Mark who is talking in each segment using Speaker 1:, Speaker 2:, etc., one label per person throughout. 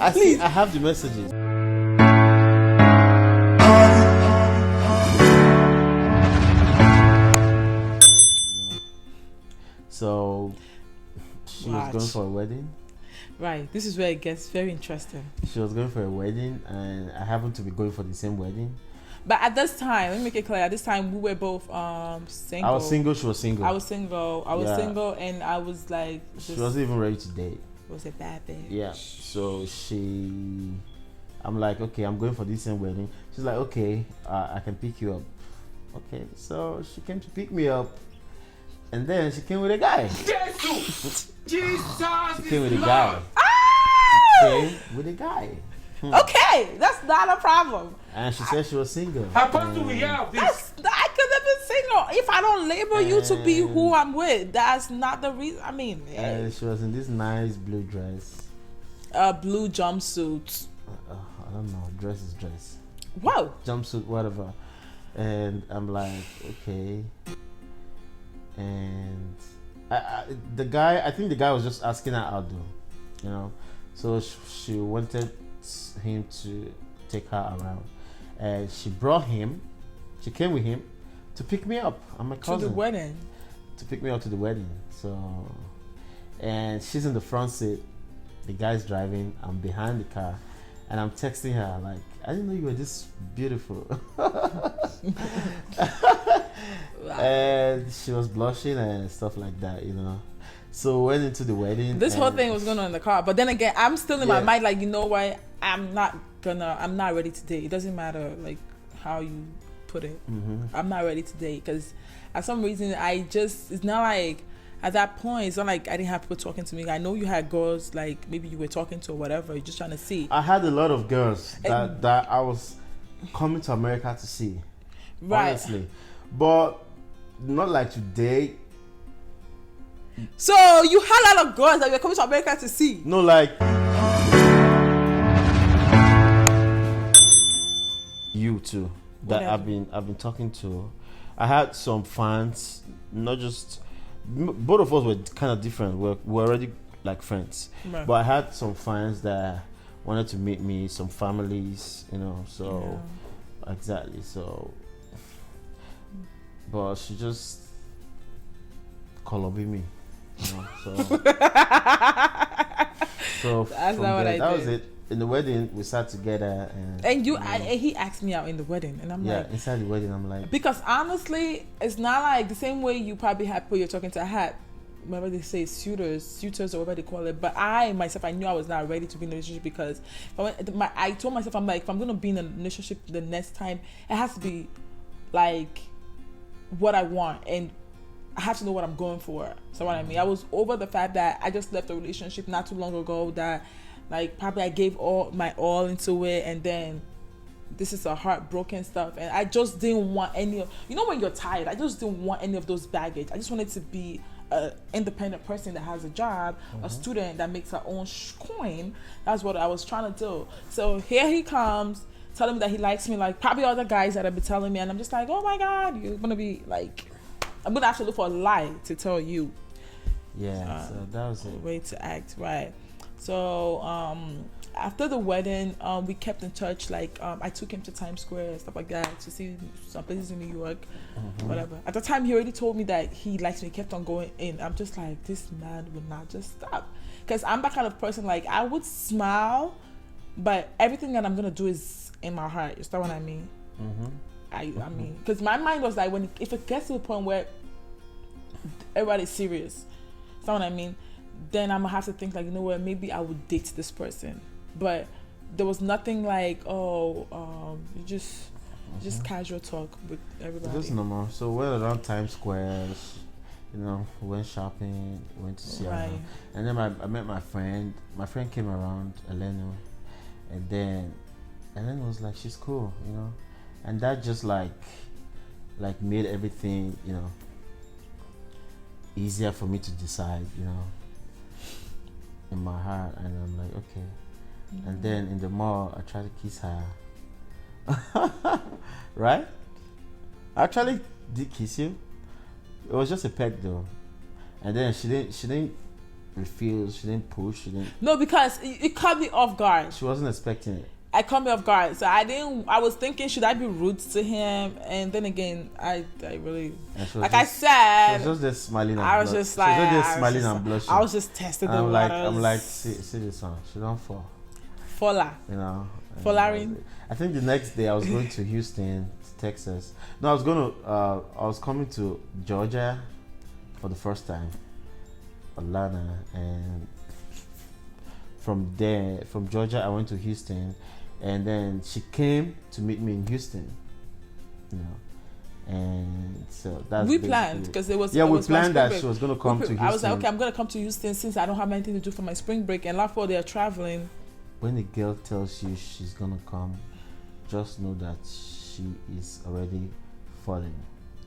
Speaker 1: I have the messages. So she was going for a wedding.
Speaker 2: Right. This is where it gets very interesting.
Speaker 1: She was going for a wedding, and I happened to be going for the same wedding.
Speaker 2: But at this time, let me make it clear. At this time, we were both single.
Speaker 1: I was single. She was single.
Speaker 2: I was single. I was single, and I was like,
Speaker 1: she wasn't even ready to date.
Speaker 2: Was a bad bitch.
Speaker 1: Yeah. So I'm like, okay, I'm going for this same wedding. She's like, okay, I can pick you up. Okay. So she came to pick me up, and then she came with a guy.
Speaker 3: Jesus!
Speaker 1: She came with a guy.
Speaker 2: Ah!
Speaker 1: She came with a guy.
Speaker 2: Okay, that's not a problem.
Speaker 1: And she said she was single.
Speaker 3: How about do we have this?
Speaker 2: I could have been single. If I don't label you to be who I'm with, that's not the reason. I mean,
Speaker 1: and she was in this nice blue dress.
Speaker 2: Blue jumpsuit.
Speaker 1: I don't know. Dress is dress.
Speaker 2: Whoa.
Speaker 1: Jumpsuit, whatever. And I'm like, okay. And I think the guy was just asking her out, though. You know, so she wanted him to take her around, and she came with him to pick me up. I'm my cousin.
Speaker 2: To the wedding.
Speaker 1: To pick me up to the wedding. So, and she's in the front seat, the guy's driving, I'm behind the car, and I'm texting her like, I didn't know you were this beautiful. And she was blushing and stuff like that, you know. So we went into the wedding.
Speaker 2: This whole thing was going on in the car, but then again, I'm still in my mind like, you know what? I'm not ready to date. It doesn't matter like how you put it. I'm not ready to date because at some reason it's not like at that point it's not like I didn't have people talking to me. I know you had girls like maybe you were talking to or whatever. You're just trying to see.
Speaker 1: I had a lot of girls that I was coming to America to see, honestly, but not like to date.
Speaker 2: So you had a lot of girls that you were coming to America to see.
Speaker 1: No, like you too. That I've been talking to. I had some fans, not just both of us were kind of different. We're already like friends, right. But I had some fans that wanted to meet me, some families, you know. So exactly. So, but she just called me. You know, so
Speaker 2: that's not what I did.
Speaker 1: That was it. In the wedding, we sat together, and
Speaker 2: he asked me out in the wedding, and I'm like,
Speaker 1: inside the wedding, I'm like,
Speaker 2: because honestly, it's not like the same way you probably had people you're talking to. I had, whatever they say, suitors or whatever they call it. But I myself, I knew I was not ready to be in a relationship because I told myself, I'm like, if I'm gonna be in a relationship the next time, it has to be like what I want and I have to know what I'm going for. So what I mean, I was over the fact that I just left a relationship not too long ago that like probably I gave all my all into it, and then this is a heartbroken stuff, and I just didn't want any of, you know, when you're tired, I just didn't want any of those baggage. I just wanted to be an independent person that has a job, a student that makes her own coin. That's what I was trying to do. So here he comes telling me that he likes me, like probably other guys that have been telling me, and I'm just like, oh my God, you're gonna be like, I'm gonna have to look for a lie to tell you.
Speaker 1: Yeah, so that was it.
Speaker 2: Way to act, right? So after the wedding, we kept in touch. Like I took him to Times Square and stuff like that to see some places in New York, whatever. At the time, he already told me that he likes me. He kept on going in. I'm just like, this man will not just stop, because I'm that kind of person. Like I would smile, but everything that I'm gonna do is in my heart. You know what I mean? I mean, because my mind was like, if it gets to the point where everybody's serious, you know what I mean? Then I'm gonna have to think like, you know what, maybe I would date this person. But there was nothing like, just casual talk with everybody.
Speaker 1: Just normal. So we went around Times Square, you know, went shopping, went to see her. And then I met my friend. My friend came around, Elena, and then Elena was like, she's cool, you know. And that just like made everything, you know, easier for me to decide, you know, in my heart. And I'm like, okay. And then in the mall, I tried to kiss her. Right? I actually did kiss you. It was just a peck though. And then she didn't refuse. She didn't push. She didn't.
Speaker 2: No, because it caught me off guard.
Speaker 1: She wasn't expecting it.
Speaker 2: I caught me off guard, so I was thinking, should I be rude to him? And then again, I really, like I said,
Speaker 1: she was just there smiling. And
Speaker 2: I was just like,
Speaker 1: she was just there smiling and blushing.
Speaker 2: I was just testing the waters.
Speaker 1: I'm like, see this one. She don't fall.
Speaker 2: Falla.
Speaker 1: You know.
Speaker 2: Following.
Speaker 1: I think the next day I was going to Houston, Texas. No, I was coming to Georgia for the first time, Atlanta, and from Georgia I went to Houston, and then she came to meet me in Houston, you know, and so that's
Speaker 2: we planned because it was
Speaker 1: we planned that she was going to come to Houston.
Speaker 2: I was like, okay, I'm going to come to Houston since I don't have anything to do for my spring break, and last fall they are traveling.
Speaker 1: When the girl tells you she's going to come, just know that she is already falling.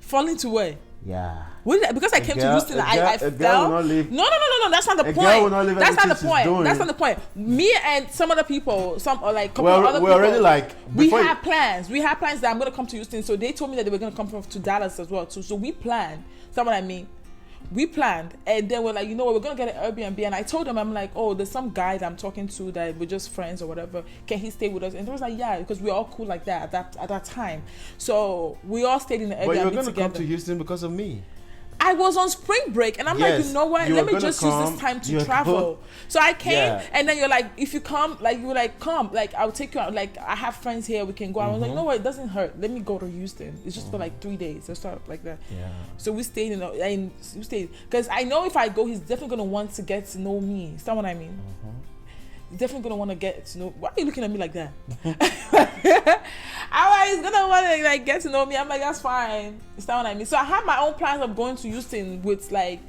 Speaker 2: Falling to where?
Speaker 1: Yeah.
Speaker 2: Because I came to Houston, I fell. No. That's not the point.
Speaker 1: Girl will not leave.
Speaker 2: That's not the point. That's not the point. Me and some other people, couple of other people,
Speaker 1: already like.
Speaker 2: We had plans. We had plans that I'm gonna come to Houston. So they told me that they were gonna come to Dallas as well. So we planned. That's what I mean. We planned, and then we're like, you know what, we're gonna get an Airbnb. And I told them, I'm like, oh, there's some guy that I'm talking to that we're just friends or whatever. Can he stay with us? And they was like, yeah, because we're all cool like that at that time. So we all stayed in the Airbnb together.
Speaker 1: But you're gonna come to Houston because of me.
Speaker 2: I was on spring break, and I'm like, you know what? Let me just use this time to travel. So I came, and then you're like, if you come, like you were like, come, like I'll take you out. Like I have friends here, we can go. I was like, you know what? It doesn't hurt. Let me go to Houston. It's just for like 3 days or stuff like that. Yeah. So we stayed and we stayed because I know if I go, he's definitely gonna want to get to know me. Is that what I mean? He's definitely gonna want to get to know. Why are you looking at me like that? He's gonna want to like get to know me. I'm like, that's fine. Is that what I mean? So I had my own plans of going to Houston with like,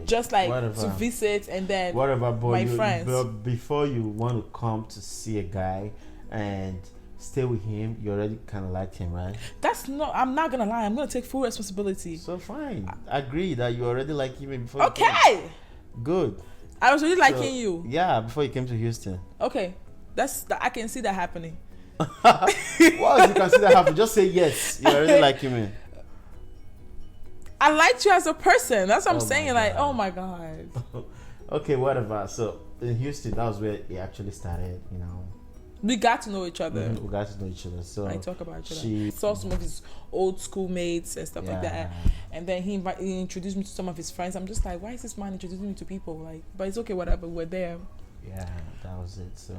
Speaker 2: just like to visit and then my friends.
Speaker 1: But before you want to come to see a guy and stay with him, you already kind of like him, right?
Speaker 2: I'm not gonna lie. I'm gonna take full responsibility.
Speaker 1: So fine. I agree that you already like him before.
Speaker 2: Okay.
Speaker 1: Good.
Speaker 2: I was really liking you.
Speaker 1: Yeah, before you came to Houston.
Speaker 2: Okay, I can see that happening.
Speaker 1: Well, you can see that happen. Just say yes. You already like him.
Speaker 2: I liked you as a person. That's what I'm saying. Like, oh my god.
Speaker 1: Okay, whatever. So in Houston, that was where it actually started. You know,
Speaker 2: we got to know each other.
Speaker 1: We got to know each other. So
Speaker 2: I talk about each other. Saw some of his old schoolmates and stuff like that. And then he introduced me to some of his friends. I'm just like, why is this man introducing me to people? Like, but it's okay, whatever. We're there.
Speaker 1: Yeah, that was it. So.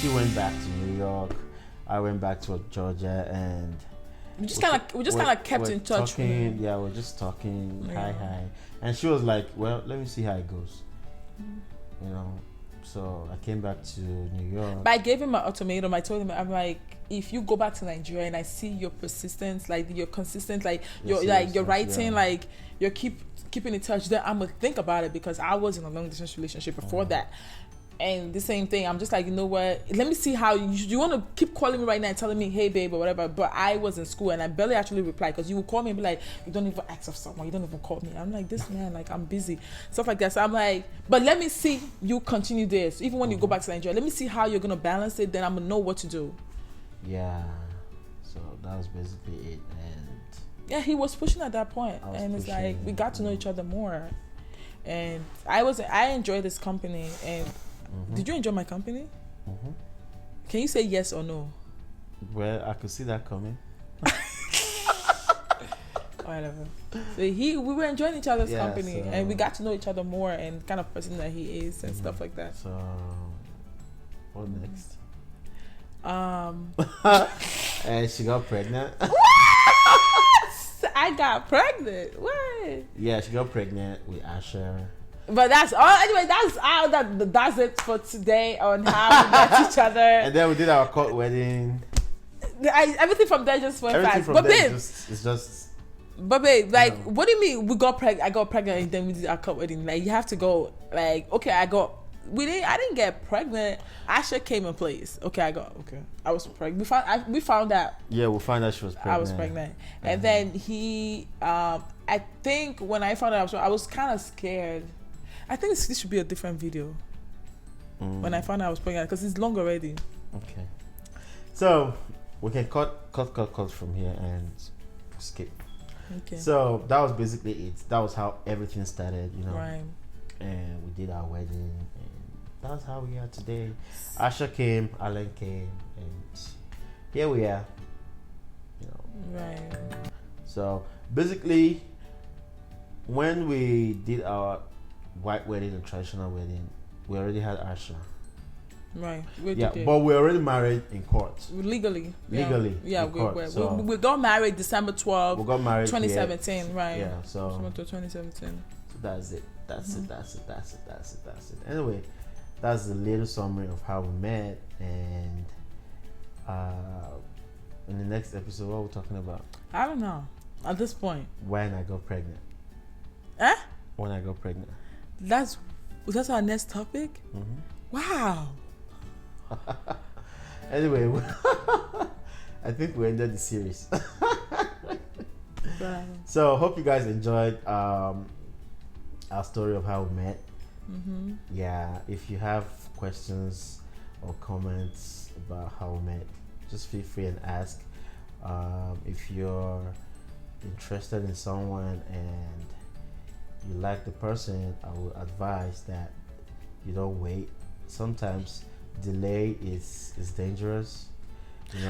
Speaker 1: She went back to New York. I went back to Georgia, and
Speaker 2: we just kind of kept in touch.
Speaker 1: We're just talking. Hi, and she was like, "Well, let me see how it goes." You know. So I came back to New York.
Speaker 2: But I gave him an ultimatum. I told him, I'm like, if you go back to Nigeria and I see your persistence, like you're consistent, like you're writing, like you're keeping in touch, then I'm gonna think about it, because I was in a long distance relationship before that. And the same thing, I'm just like, you know what, let me see how you want to keep calling me right now and telling me, hey babe or whatever. But I was in school and I barely actually replied, because you would call me and be like, you don't even ask of someone, you don't even call me. I'm like, this man, like, I'm busy, stuff like that. So I'm like, but let me see you continue this, even when you go back to Nigeria, let me see how you're gonna balance it, then I'm gonna know what to do.
Speaker 1: Yeah, so that was basically it. And
Speaker 2: yeah, he was pushing at that point, and it's like we got to know each other more. And I enjoyed this company. And did you enjoy my company? Can you say yes or no?
Speaker 1: Well, I could see that coming.
Speaker 2: Whatever. So we were enjoying each other's company, and we got to know each other more, and kind of person that he is and stuff like that.
Speaker 1: So what next? And she got pregnant.
Speaker 2: I got pregnant. What?
Speaker 1: Yeah, she got pregnant with Asher.
Speaker 2: But that's all. Anyway, that's it for today on how we met each other.
Speaker 1: And then we did our court wedding.
Speaker 2: Everything from there just went
Speaker 1: Everything
Speaker 2: fast.
Speaker 1: from
Speaker 2: But
Speaker 1: there
Speaker 2: babe,
Speaker 1: it's just.
Speaker 2: But babe, like, what do you mean we got pregnant? I got pregnant and then we did our court wedding. Like, you have to go. Like, okay, I didn't get pregnant. Asher came in place. I was pregnant. We found out.
Speaker 1: Yeah, we found out she was pregnant.
Speaker 2: I was pregnant, and then he. I think when I found out I was kind of scared. I think this should be a different video. When I found out I was pregnant, because it's long already.
Speaker 1: Okay. So we can cut from here and skip.
Speaker 2: Okay.
Speaker 1: So that was basically it. That was how everything started,
Speaker 2: Right.
Speaker 1: And we did our wedding, and that's how we are today. Asha came, Alan came, and here we are.
Speaker 2: Right.
Speaker 1: So basically, when we did our white wedding and traditional wedding, we already had Asha.
Speaker 2: Right.
Speaker 1: But we're already married in court.
Speaker 2: Legally.
Speaker 1: Yeah,
Speaker 2: we got married December 12th.
Speaker 1: We got married
Speaker 2: 2017,
Speaker 1: here.
Speaker 2: right?
Speaker 1: Yeah, so
Speaker 2: 2017.
Speaker 1: So that's it. That's it. Anyway, that's the little summary of how we met, and in the next episode, what we're talking about?
Speaker 2: I don't know. At this point.
Speaker 1: When I got pregnant. When I got pregnant.
Speaker 2: That's our next topic? Wow.
Speaker 1: Anyway, I think we ended the series. So hope you guys enjoyed our story of how we met. Yeah, if you have questions or comments about how we met, just feel free and ask. If you're interested in someone and you like the person, I would advise that you don't wait. Sometimes delay is dangerous.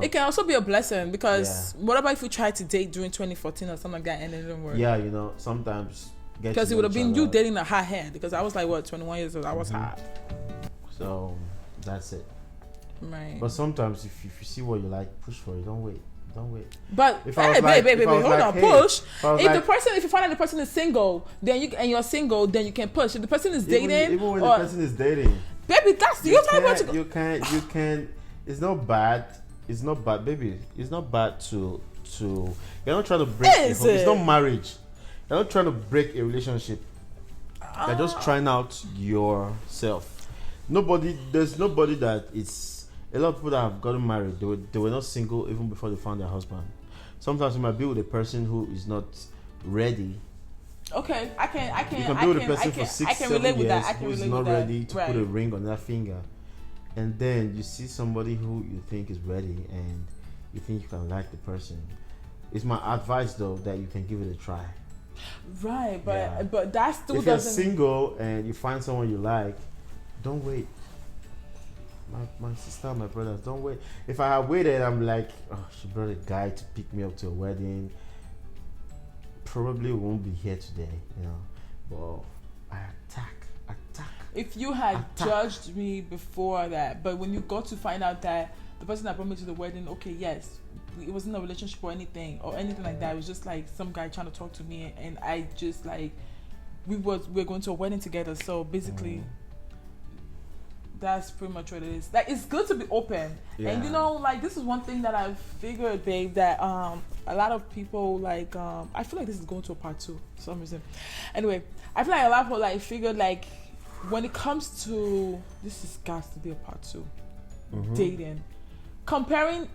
Speaker 2: It can also be a blessing, because what about if you tried to date during 2014 or something like that and it didn't work?
Speaker 1: Yeah, sometimes
Speaker 2: because it would have been you dating a hot head, because I was like 21 years old. I was hot.
Speaker 1: So that's it.
Speaker 2: Right.
Speaker 1: But sometimes if you see what you like, push for it. Don't wait.
Speaker 2: But
Speaker 1: if
Speaker 2: hold on, push. If you find out the person is single, then you're single, then you can push. If the person is dating,
Speaker 1: even when the person is dating,
Speaker 2: baby, that's you
Speaker 1: can. It's not bad. It's not bad, baby. It's not bad to. You're not trying to break. It's not marriage. You're not trying to break a relationship. You're just trying out yourself. There's nobody that is. A lot of people that have gotten married, they were not single even before they found their husband. Sometimes you might be with a person who is not ready.
Speaker 2: Okay, I can.
Speaker 1: You can be with a person for 6-7 years who is not ready to put a ring on their finger, and then you see somebody who you think is ready, and you think you can like the person. It's my advice though that you can give it a try.
Speaker 2: Right, but that still
Speaker 1: if
Speaker 2: doesn't.
Speaker 1: If you're single and you find someone you like, don't wait. My sister, my brothers, don't wait. If I had waited, I'm like, she brought a guy to pick me up to a wedding. Probably won't be here today, But I attack.
Speaker 2: If you had judged me before that, but when you got to find out that the person that brought me to the wedding, okay, yes, it wasn't a relationship or anything like that. It was just like some guy trying to talk to me, and I just like we're going to a wedding together. So basically. That's pretty much what it is. Like, it's good to be open. And this is one thing that I've figured, babe, that a lot of people I feel like this is going to a part 2 for some reason. Anyway, I feel like a lot of people figured when it comes to this is got to be a part 2. Dating. Comparing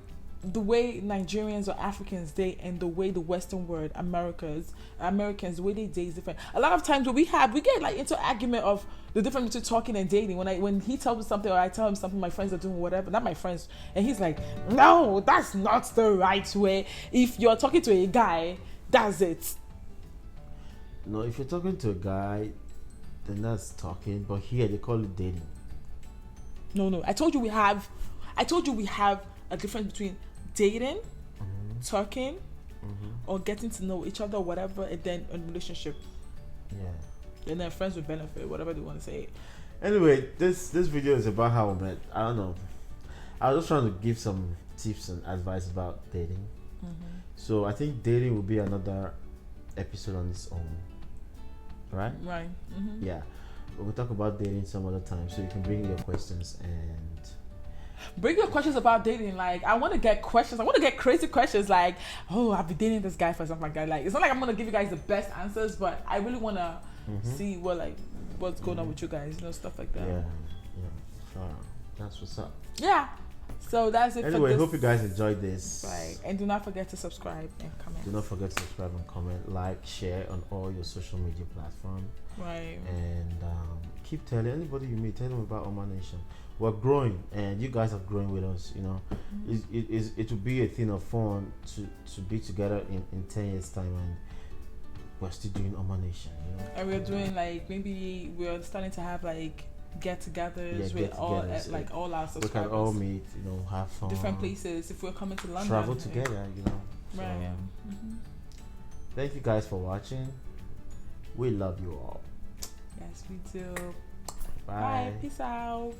Speaker 2: the way Nigerians or Africans date and the way the Western world, Americans, the way they date is different. A lot of times when we get into argument of the difference between talking and dating. When he tells me something or I tell him something, my friends are doing whatever, not my friends, and he's like, no, that's not the right way. If you're talking to a guy, that's it.
Speaker 1: No, if you're talking to a guy, then that's talking. But here they call it dating.
Speaker 2: No, I told you we have a difference between dating, talking, or getting to know each other, whatever, and then a relationship.
Speaker 1: Yeah.
Speaker 2: And then friends with benefit, whatever they want to say.
Speaker 1: Anyway, this video is about how we met. I don't know. I was just trying to give some tips and advice about dating. So I think dating will be another episode on its own. Right?
Speaker 2: Right.
Speaker 1: Yeah. But we'll talk about dating some other time, so you can bring your questions and
Speaker 2: bring your questions about dating. Like, I want to get questions. I want to get crazy questions. Like, oh, I've been dating this guy for something like that. Like, it's not like I'm gonna give you guys the best answers, but I really want to see what's going on with you guys. Stuff like that.
Speaker 1: Yeah. Sure. That's what's up.
Speaker 2: Yeah. So that's it.
Speaker 1: Anyway,
Speaker 2: for this.
Speaker 1: hope you guys enjoyed this.
Speaker 2: Right. And do not forget to subscribe and comment.
Speaker 1: Do not forget to subscribe and comment, like, share on all your social media platforms.
Speaker 2: Right.
Speaker 1: And keep telling anybody you meet, tell them about Omanation. We're growing, and you guys are growing with us. It will be a thing of fun to be together in 10 years time, and we're still doing Omanation.
Speaker 2: And we're doing maybe we're starting to have get-togethers with all our subscribers.
Speaker 1: We can all meet, have fun.
Speaker 2: Different places. If we're coming to London,
Speaker 1: travel together, So,
Speaker 2: right. Yeah.
Speaker 1: Thank you guys for watching. We love you all.
Speaker 2: Yes, we do.
Speaker 1: Bye.
Speaker 2: Peace out.